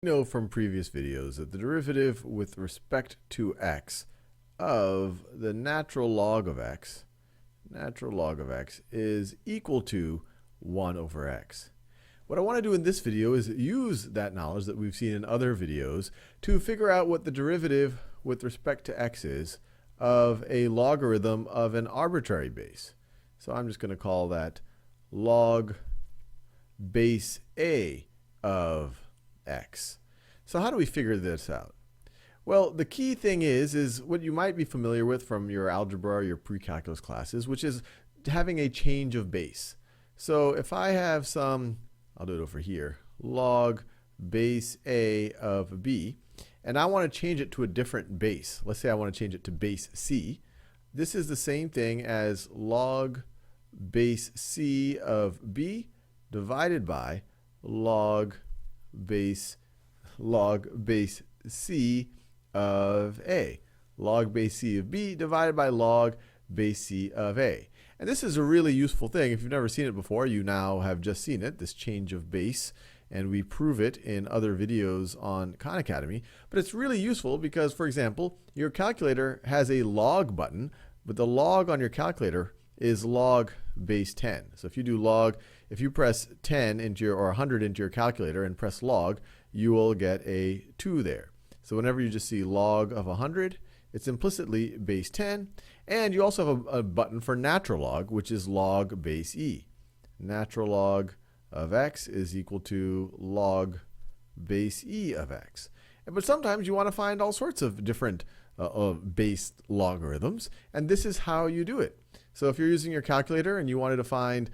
We know from previous videos that the derivative with respect to x of the natural log of x is equal to 1 over x. What I want to do in this video is use that knowledge that we've seen in other videos to figure out what the derivative with respect to x is of a logarithm of an arbitrary base. So I'm just going to call that log base a of x. So how do we figure this out? Well, the key thing is what you might be familiar with from your algebra or your pre-calculus classes, which is having a change of base. So if I have some, I'll do it over here, log base a of b, and I want to change it to a different base. Let's say I want to change it to base c. This is the same thing as log base c of b divided by log base c of a. Log base c of b divided by log base c of a. And this is a really useful thing. If you've never seen it before, you now have just seen it, this change of base. And we prove it in other videos on Khan Academy. But it's really useful because, for example, your calculator has a log button, but the log on your calculator is log base 10. So if you do log, if you press 10 into your, or 100 into your calculator and press log, you will get a 2 there. So whenever you just see log of 100, it's implicitly base 10. And you also have a button for natural log, which is log base e. Natural log of x is equal to log base e of x. But sometimes you want to find all sorts of different base logarithms, and this is how you do it. So if you're using your calculator and you wanted to find,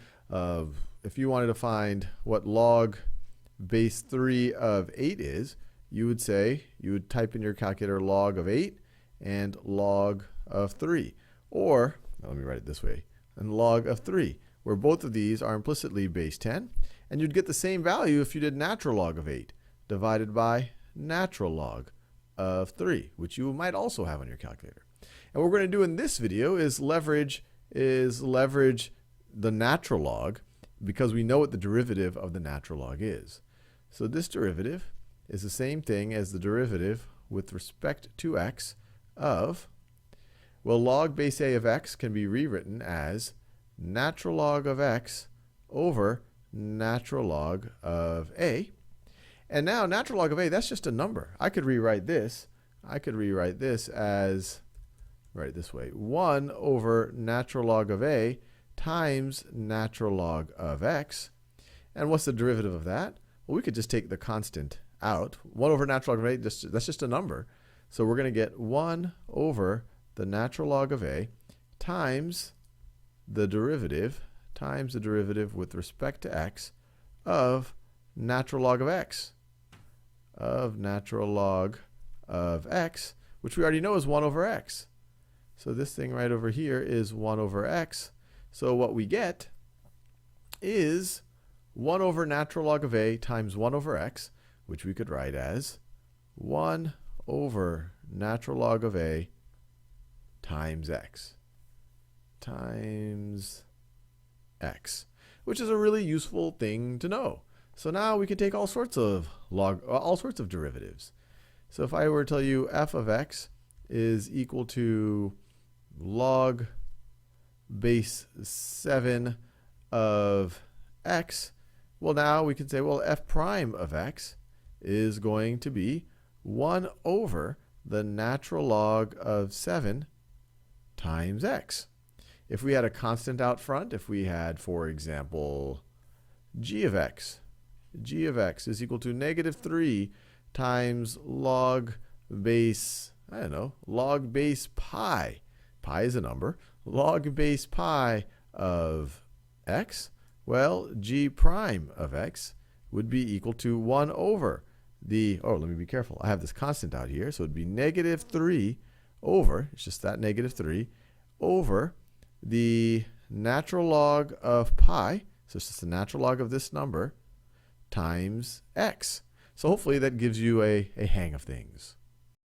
what log base 3 of 8 is, you would type in your calculator log of 8 and log of 3. Or, let me write it this way, and log of 3, where both of these are implicitly base 10. And you'd get the same value if you did natural log of 8 divided by natural log of 3, which you might also have on your calculator. And what we're going to do in this video is leverage the natural log, because we know what the derivative of the natural log is. So this derivative is the same thing as the derivative with respect to x of, well, log base a of x can be rewritten as natural log of x over natural log of a. And now natural log of a, that's just a number. I could rewrite this as, write it this way, 1 over natural log of a times natural log of x. And what's the derivative of that? Well, we could just take the constant out. 1 over natural log of a, that's just a number. So we're going to get 1 over the natural log of a times the derivative with respect to x of natural log of x, which we already know is 1 over x. So this thing right over here is 1 over x. So what we get is 1 over natural log of a times 1 over x, which we could write as 1 over natural log of a times x, which is a really useful thing to know. So now we can take all sorts of derivatives. So if I were to tell you f of x is equal to log base 7 of x, well, now we can say, well, f prime of x is going to be 1 over the natural log of 7 times x. If we had a constant out front, if we had, for example, g of x is equal to negative 3 times log base, log base pi. Pi is a number. Log base pi of x, well, g prime of x would be equal to 1 over the, let me be careful. I have this constant out here, so it would be negative 3 over, it's just that negative 3, over the natural log of pi, so it's just the natural log of this number, times x. So hopefully that gives you a hang of things.